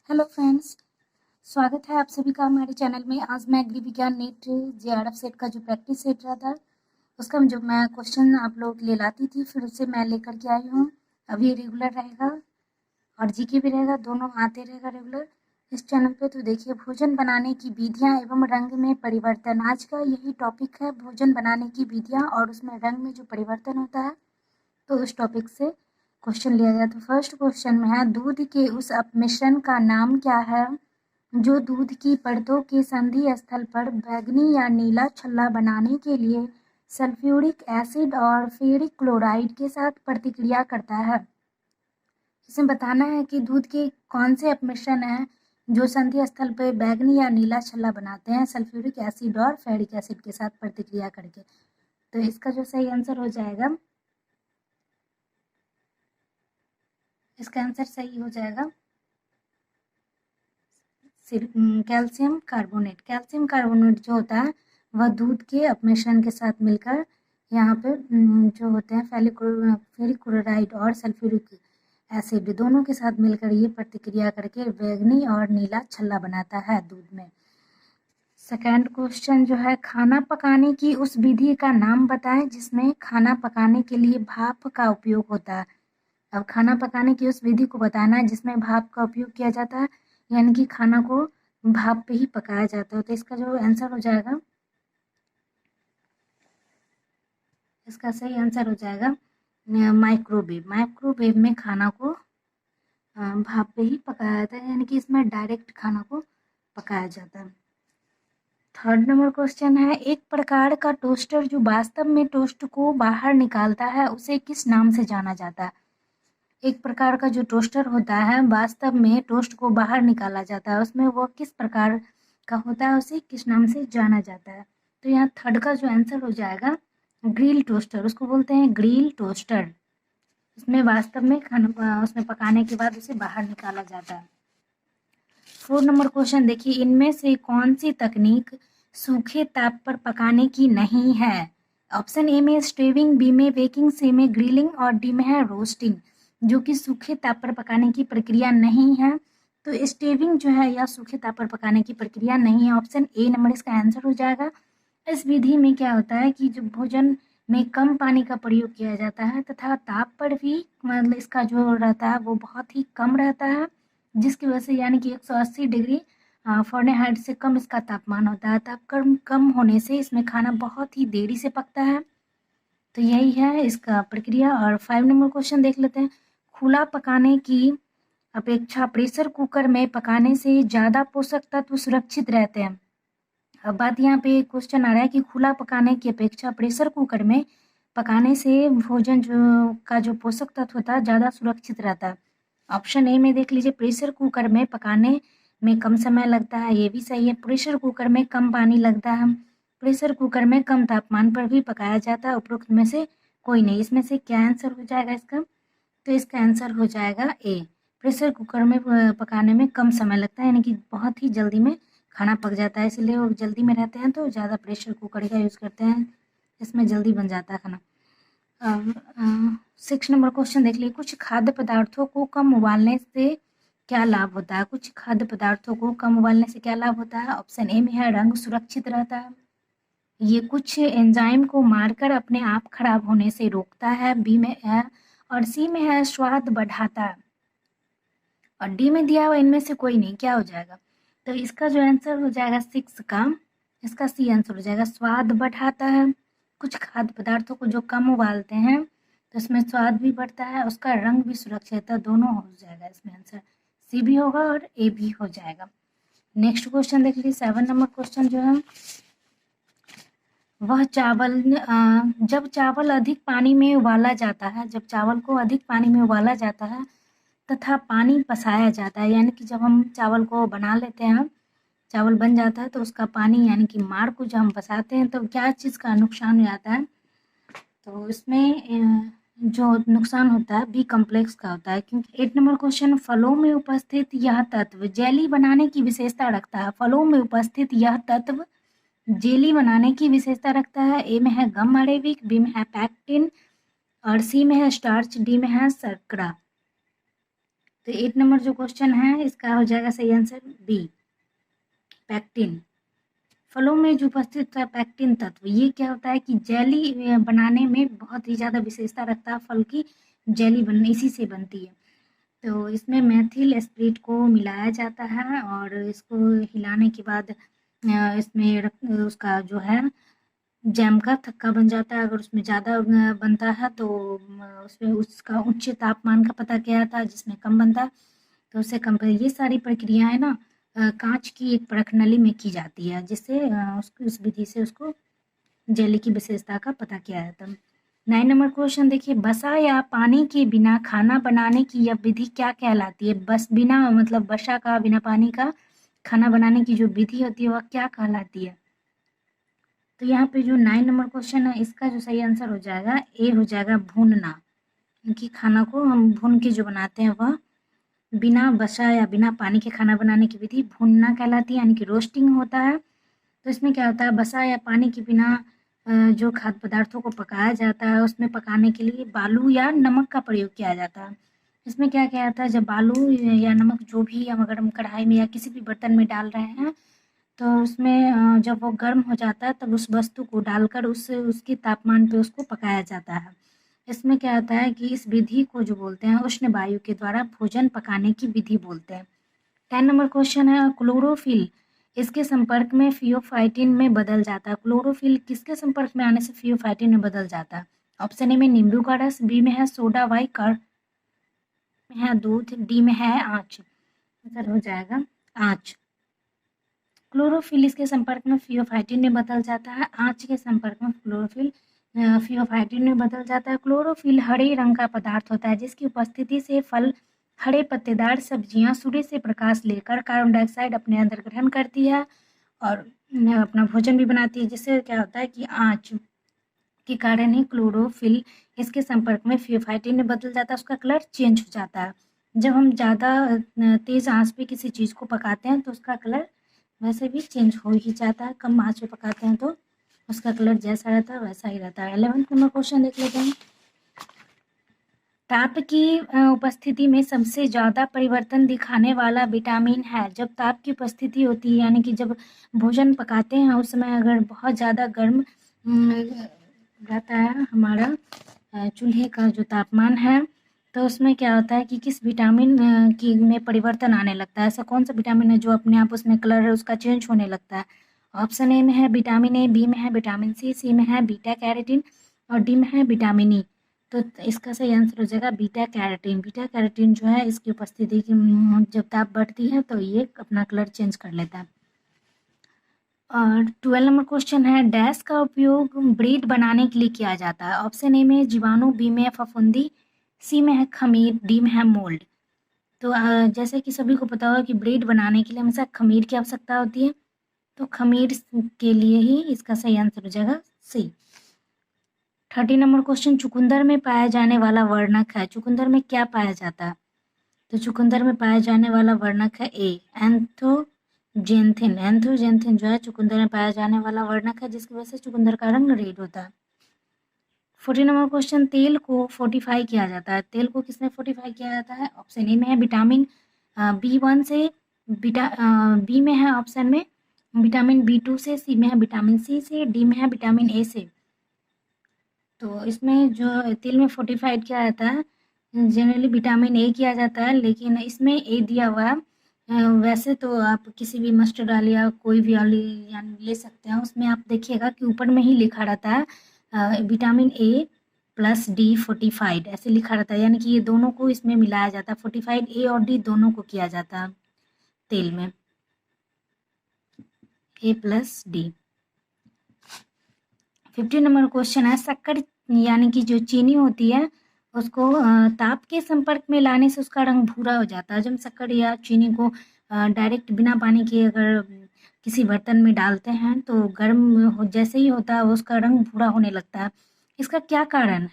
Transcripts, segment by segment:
Hello friends, स्वागत है आप सभी का हमारे चैनल में। आज मैं गृह विज्ञान नीट जेआरएफ सेट का जो प्रैक्टिस सेट रहा था उसका जो मैं क्वेश्चन आप लोगों के लिए लाती थी, फिर उसे मैं लेकर के आई हूँ। अभी रेगुलर रहेगा और जीके भी रहेगा, दोनों आते रहेगा रेगुलर इस चैनल पे। तो देखिए, भोजन बनाने की विधियाँ एवं रंग में परिवर्तन, आज का यही टॉपिक है, भोजन बनाने की विधियाँ और उसमें रंग में जो परिवर्तन होता है। तो उस टॉपिक से क्वेश्चन लिया गया। तो फर्स्ट क्वेश्चन में है, दूध के उस अपमिश्रण का नाम क्या है जो दूध की परतों के संधि स्थल पर बैंगनी या नीला छल्ला बनाने के लिए सल्फ्यूरिक एसिड और फेरिक क्लोराइड के साथ प्रतिक्रिया करता है। इसमें बताना है कि दूध के कौन से अपमिश्रण हैं जो संधि स्थल पर बैंगनी या नीला छल्ला बनाते हैं सल्फ्यूरिक एसिड और फेरिक एसिड के साथ प्रतिक्रिया करके। तो इसका जो सही आंसर हो जाएगा, इसका आंसर सही हो जाएगा कैल्शियम कार्बोनेट। कैल्शियम कार्बोनेट जो होता है वह दूध के अपमिश्रण के साथ मिलकर यहाँ पे जो होते हैं फेरिक क्लोराइड और सल्फ्यूरिक एसिड दोनों के साथ मिलकर ये प्रतिक्रिया करके बैंगनी और नीला छल्ला बनाता है दूध में। सेकेंड क्वेश्चन जो है, खाना पकाने की उस विधि का नाम बताएं जिसमें खाना पकाने के लिए भाप का उपयोग होता है। अब खाना पकाने की उस विधि को बताना है जिसमें भाप का उपयोग किया जाता है, यानी कि खाना को भाप पे ही पकाया जाता है। तो इसका जो आंसर हो जाएगा, इसका सही आंसर हो जाएगा माइक्रोवेव। माइक्रोवेव में खाना को भाप पे ही पकाया जाता है, यानी कि इसमें डायरेक्ट खाना को पकाया जाता है। थर्ड नंबर क्वेश्चन है, एक प्रकार का टोस्टर जो वास्तव में टोस्ट को बाहर निकालता है उसे किस नाम से जाना जाता है। एक प्रकार का जो टोस्टर होता है वास्तव में टोस्ट को बाहर निकाला जाता है, उसमें वो किस प्रकार का होता है, उसे किस नाम से जाना जाता है। तो यहाँ थर्ड का जो आंसर हो जाएगा ग्रिल टोस्टर, उसको बोलते हैं ग्रिल टोस्टर। इसमें वास्तव में खाना उसमें पकाने के बाद उसे बाहर निकाला जाता है। 4 नंबर क्वेश्चन देखिए, इनमें से कौन सी तकनीक सूखे ताप पर पकाने की नहीं है। ऑप्शन ए में स्टेविंग, बी में बेकिंग, सी में ग्रिलिंग और डी में है रोस्टिंग, जो कि सूखे ताप पर पकाने की प्रक्रिया नहीं है। तो स्टेविंग जो है या सूखे ताप पर पकाने की प्रक्रिया नहीं है, ऑप्शन ए नंबर इसका आंसर हो जाएगा। इस विधि में क्या होता है कि जो भोजन में कम पानी का प्रयोग किया जाता है तथा ताप पर भी मतलब इसका जो रहता है वो बहुत ही कम रहता है, जिसकी वजह से यानी कि 180 डिग्री फ़ारेनहाइट से कम इसका तापमान होता है। ताप कम होने से इसमें खाना बहुत ही देरी से पकता है। तो यही है इसका प्रक्रिया। और 5 नंबर क्वेश्चन देख लेते हैं, खुला पकाने की अपेक्षा प्रेशर कुकर में पकाने से ज़्यादा पोषक तत्व सुरक्षित रहते हैं। अब बात यहाँ पे क्वेश्चन आ रहा है कि खुला पकाने की अपेक्षा प्रेशर कुकर में पकाने से भोजन जो पोषक तत्व होता है ज़्यादा सुरक्षित रहता है। ऑप्शन ए में देख लीजिए, प्रेशर कुकर में पकाने में कम समय लगता है, ये भी सही है। प्रेशर कुकर में कम पानी लगता है, प्रेशर कुकर में कम तापमान पर भी पकाया जाता है। उपरोक्त में से कोई नहीं, इसमें से क्या आंसर हो जाएगा इसका। तो इसका आंसर हो जाएगा ए, प्रेशर कुकर में पकाने में कम समय लगता है, यानी कि बहुत ही जल्दी में खाना पक जाता है, इसलिए वो जल्दी में रहते हैं तो ज़्यादा प्रेशर कुकर का यूज़ करते हैं, इसमें जल्दी बन जाता है खाना। 6 नंबर क्वेश्चन देख लिए, कुछ खाद्य पदार्थों को कम उबालने से क्या लाभ होता है। कुछ खाद्य पदार्थों को कम उबालने से क्या लाभ होता है। ऑप्शन ए में है रंग सुरक्षित रहता है, ये कुछ एंजाइम को मारकर अपने आप खराब होने से रोकता है, बी में है, और सी में है स्वाद बढ़ाता है, और डी में दिया हुआ इनमें से कोई नहीं, क्या हो जाएगा। तो इसका जो आंसर हो जाएगा 6 का, इसका सी आंसर हो जाएगा स्वाद बढ़ाता है। कुछ खाद्य पदार्थों को जो कम उबालते हैं तो इसमें स्वाद भी बढ़ता है, उसका रंग भी सुरक्षित है, दोनों हो जाएगा इसमें आंसर, सी भी होगा और ए भी हो जाएगा। नेक्स्ट क्वेश्चन देख लीजिए, 7 नंबर क्वेश्चन जो है वह जब चावल अधिक पानी में उबाला जाता है, जब चावल को अधिक पानी में उबाला जाता है तथा पानी पसाया जाता है, यानी कि जब हम चावल को बना लेते हैं, चावल बन जाता है तो उसका पानी यानी कि मार को जब हम पसाते हैं तो क्या चीज़ का नुकसान हो जाता है। तो इसमें जो नुकसान होता है बी कॉम्प्लेक्स का होता है, क्योंकि 8 नंबर क्वेश्चन, फलों में उपस्थित यह तत्व जेली बनाने की विशेषता रखता है। फलों में उपस्थित यह तत्व जेली बनाने की विशेषता रखता है। ए में है गम अरेबिक, बी में है पैक्टिन और सी में है स्टार्च, डी में है शर्करा। तो 8 नंबर जो क्वेश्चन है इसका हो जाएगा सही आंसर बी, पैक्टिन। फलों में जो उपस्थित है पैक्टिन तत्व, ये क्या होता है कि जेली बनाने में बहुत ही ज़्यादा विशेषता रखता है। फल की जेली बनने इसी से बनती है। तो इसमें मेथिल स्प्रिट को मिलाया जाता है और इसको हिलाने के बाद इसमें उसका जो है जैम का थक्का बन जाता है। अगर उसमें ज़्यादा बनता है तो उसमें उसका उच्च तापमान का पता किया जाता है, जिसमें कम बनता है तो उससे कम। ये सारी प्रक्रियाएं ना कांच की एक परख नली में की जाती है, जिससे उस विधि से उसको जेली की विशेषता का पता किया जाता है। 9 नंबर क्वेश्चन देखिए, बसा या पानी के बिना खाना बनाने की यह विधि क्या कहलाती है? बस बिना मतलब बसा का, बिना पानी का खाना बनाने की जो विधि होती है वह क्या कहलाती है? तो यहाँ पे जो 9 नंबर क्वेश्चन है इसका जो सही आंसर हो जाएगा ए हो जाएगा भूनना, क्योंकि खाना को हम भून के जो बनाते हैं वह बिना बसा या बिना पानी के खाना बनाने की विधि भूनना कहलाती है, यानी कि रोस्टिंग होता है। तो इसमें क्या होता है, बसा या पानी के बिना जो खाद्य पदार्थों को पकाया जाता है उसमें पकाने के लिए बालू या नमक का प्रयोग किया जाता है। इसमें क्या किया जाता है, जब बालू या नमक जो भी हम अगर हम कढ़ाई में या किसी भी बर्तन में डाल रहे हैं तो उसमें जब वो गर्म हो जाता है तब उस वस्तु को डालकर उसके तापमान पे उसको पकाया जाता है। इसमें क्या होता है कि इस विधि को जो बोलते हैं उष्ण वायु के द्वारा भोजन पकाने की विधि बोलते हैं। 10 नंबर क्वेश्चन है, क्लोरोफिल इसके संपर्क में फियोफाइटिन में बदल जाता है। क्लोरोफिल किसके संपर्क में आने से फियोफाइटिन में बदल जाता है? ऑप्शन ए में नींबू का रस, बी में है सोडा वाइकर, में है दूध, डी में है आँच। आंसर हो जाएगा आँच। क्लोरोफिल इसके संपर्क में फियोफाइटिन में बदल जाता है, आँच के संपर्क में क्लोरोफिल फियोफाइटिन में बदल जाता है। क्लोरोफिल हरे रंग का पदार्थ होता है जिसकी उपस्थिति से फल, हरे पत्तेदार सब्जियां सूर्य से प्रकाश लेकर कार्बन डाइऑक्साइड अपने अंदर ग्रहण करती है और अपना भोजन भी बनाती है, जिससे क्या होता है कि आँच के कारण ही क्लोरोफिल इसके संपर्क में फियोफाइटिन में बदल जाता है, उसका कलर चेंज हो जाता है। जब हम ज़्यादा तेज़ आंच पे किसी चीज़ को पकाते हैं तो उसका कलर वैसे भी चेंज हो ही जाता है, कम आंच पे पकाते हैं तो उसका कलर जैसा रहता है वैसा ही रहता है। 11th नंबर क्वेश्चन देख लेते हैं। ताप की उपस्थिति में सबसे ज़्यादा परिवर्तन दिखाने वाला विटामिन है। जब ताप की उपस्थिति होती है यानी कि जब भोजन पकाते हैं उस समय अगर बहुत ज़्यादा गर्म रहता है हमारा चूल्हे का जो तापमान है तो उसमें क्या होता है कि किस विटामिन की में परिवर्तन आने लगता है। ऐसा कौन सा विटामिन है जो अपने आप उसमें कलर उसका चेंज होने लगता है? ऑप्शन ए में है विटामिन ए, बी में है विटामिन सी में है बीटा कैरोटीन और डी में है विटामिन ई। तो इसका सही आंसर हो जाएगा बीटा कैरोटीन। बीटा कैरोटीन जो है इसकी उपस्थिति की जब ताप बढ़ती है तो ये अपना कलर चेंज कर लेता है। और 12 नंबर क्वेश्चन है, डैश का उपयोग ब्रेड बनाने के लिए किया जाता है। ऑप्शन ए में जीवाणु, बी में है फफूंदी, सी में है खमीर, डी में है मोल्ड। तो जैसे कि सभी को पता होगा कि ब्रेड बनाने के लिए हमेशा खमीर की आवश्यकता होती है, तो खमीर के लिए ही इसका सही आंसर हो जाएगा सी। 30 नंबर क्वेश्चन, चुकंदर में पाया जाने वाला वर्णक है। चुकंदर में क्या पाया जाता है? तो चुकंदर में पाया जाने वाला वर्णक है ए एंथोजेंथिन। एंथोजेंथिन जो है चुकंदर में पाया जाने वाला वर्णक है जिसकी वजह से चुकंदर का रंग रेड होता है। 40 नंबर क्वेश्चन, तेल को फोर्टिफाई किया जाता है। तेल को किसने फोर्टिफाई किया जाता है? ऑप्शन ए में है विटामिन B1 से, बी में है ऑप्शन में विटामिन B2 से, सी में है विटामिन सी से, डी में है विटामिन ए से। तो इसमें जो तेल में फोर्टिफाइड किया जाता है जनरली विटामिन ए किया जाता है, लेकिन इसमें ए दिया हुआ है। वैसे तो आप किसी भी मस्टर्ड ऑयल या कोई भी ऑयल यानी ले सकते हैं, उसमें आप देखिएगा कि ऊपर में ही लिखा रहता है vitamin A plus D fortified, ऐसे लिखा रहता है, यानी कि ये दोनों को इसमें मिलाया जाता है। फोर्टिफाइड ए और डी दोनों को किया जाता है तेल में, ए प्लस डी। 50 नंबर क्वेश्चन है, शक्कर यानी कि जो चीनी होती है उसको ताप के संपर्क में लाने से उसका रंग भूरा हो जाता है। जब शक्कर या चीनी को डायरेक्ट बिना पानी के अगर किसी बर्तन में डालते हैं तो गर्म जैसे ही होता है उसका रंग भूरा होने लगता है। इसका क्या कारण है?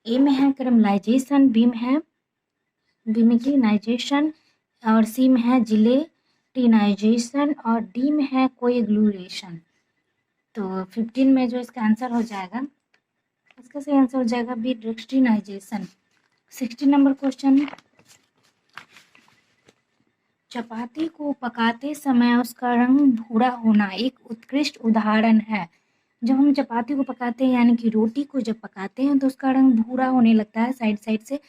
ए में है कैरमलाइजेशन, बी में क्लिनाइजेशन और सी में है जिलेटिनाइजेशन और डी में है कोएगुलेशन। तो 15 में जो इसका आंसर हो जाएगा, इसका सही आंसर हो जाएगा बी डेक्स्ट्रिनाइजेशन। 16 नंबर क्वेश्चन, चपाती को पकाते समय उसका रंग भूरा होना एक उत्कृष्ट उदाहरण है। जब हम चपाती को पकाते हैं यानी कि रोटी को जब पकाते हैं तो उसका रंग भूरा होने लगता है साइड से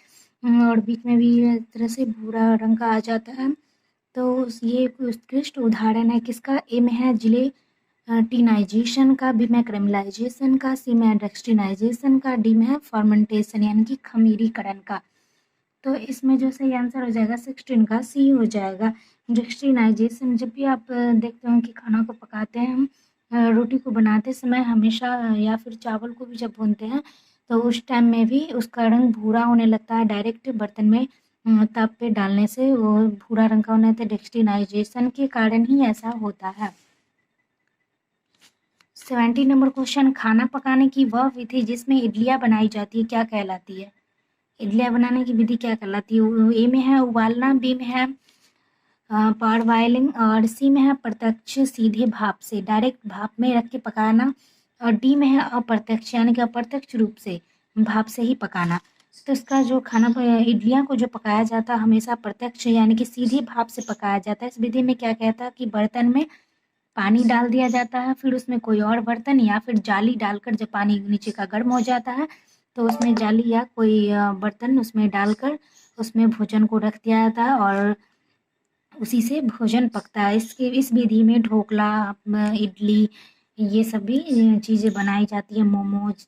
और बीच में भी इस तरह से भूरा रंग का आ जाता है। तो ये एक उत्कृष्ट उदाहरण है किसका? ए में है जिलेटिनाइजेशन का, बी में क्रेमलाइजेशन का, सी में डेक्सट्रिनाइजेशन का, डी में है फर्मेंटेशन यानी कि खमीरीकरण का। तो इसमें जो सही आंसर हो जाएगा 16 का सी हो जाएगा। डेक्सट्रिनाइजेशन जब भी आप देखते हो कि खाना को पकाते हैं हम रोटी को बनाते समय हमेशा या फिर चावल को भी जब भूनते हैं तो उस टाइम में भी उसका रंग भूरा होने लगता है डायरेक्ट बर्तन में ताप पे डालने से वो भूरा रंग का होने लगता है। डेक्सट्रिनाइजेशन के कारण ही ऐसा होता है। 70 नंबर क्वेश्चन, खाना पकाने की वह विधि जिसमें इडलियाँ बनाई जाती है क्या कहलाती है? इडलियाँ बनाने की विधि क्या कहलाती है? ए में है उबालना, बी में है पार बॉयलिंग और सी में है प्रत्यक्ष सीधे भाप से डायरेक्ट भाप में रख के पकाना और डी में है अप्रत्यक्ष यानी कि अप्रत्यक्ष रूप से भाप से ही पकाना। तो इसका जो खाना इडलियाँ को जो पकाया जाता है हमेशा प्रत्यक्ष यानी कि सीधे भाप से पकाया जाता है। इस विधि में क्या कहता है कि बर्तन में पानी डाल दिया जाता है फिर उसमें कोई और बर्तन या फिर जाली डालकर जब पानी नीचे का गर्म हो जाता है तो उसमें जाली या कोई बर्तन उसमें डालकर उसमें भोजन को रख दिया जाता है और उसी से भोजन पकता है। इस विधि में ढोकला इडली ये सब भी चीज़ें बनाई जाती है, मोमोज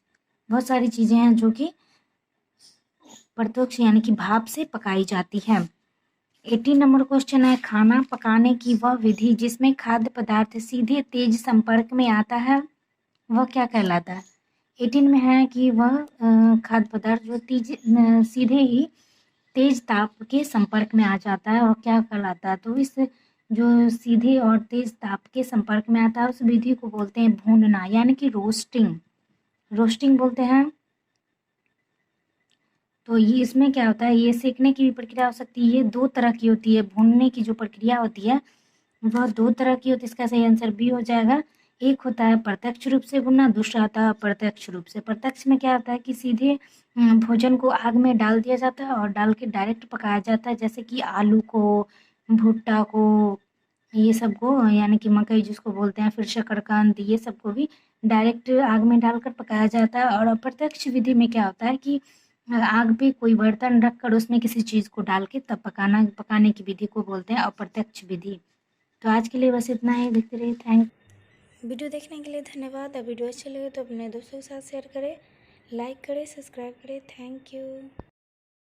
बहुत सारी चीज़ें हैं जो कि प्रत्यक्ष यानी कि भाप से पकाई जाती है। 18 नंबर क्वेश्चन है, खाना पकाने की वह विधि जिसमें खाद्य पदार्थ सीधे तेज संपर्क में आता है वह क्या कहलाता है? 18 में है कि वह खाद्य पदार्थ जो सीधे ही तेज ताप के संपर्क में आ जाता है और क्या कहलाता है? तो इस जो सीधे और तेज ताप के संपर्क में आता है उस विधि को बोलते हैं भूनना यानी कि रोस्टिंग। रोस्टिंग बोलते हैं। तो ये इसमें क्या होता है, ये सेकने की भी प्रक्रिया हो सकती है। ये दो तरह की होती है, भूनने की जो प्रक्रिया होती है वह दो तरह की होती है। इसका सही आंसर बी हो जाएगा। एक होता है प्रत्यक्ष रूप से भुनना, दूसरा होता है अप्रत्यक्ष रूप से। प्रत्यक्ष में क्या होता है कि सीधे भोजन को आग में डाल दिया जाता है और डाल के डायरेक्ट पकाया जाता है, जैसे कि आलू को, भुट्टा को, ये सब को यानी कि मकई जिसको बोलते हैं, फिर शकरकंद ये सबको भी डायरेक्ट आग में डालकर पकाया जाता है। और अप्रत्यक्ष विधि में क्या होता है कि आग पे कोई बर्तन रखकर उसमें किसी चीज़ को डाल के तब पकाने की विधि को बोलते हैं अप्रत्यक्ष विधि। तो आज के लिए बस इतना ही। देखते रहिए। वीडियो देखने के लिए धन्यवाद। वीडियो अच्छे लगे तो अपने दोस्तों के साथ शेयर करें, लाइक करें, सब्सक्राइब करें। Thank you.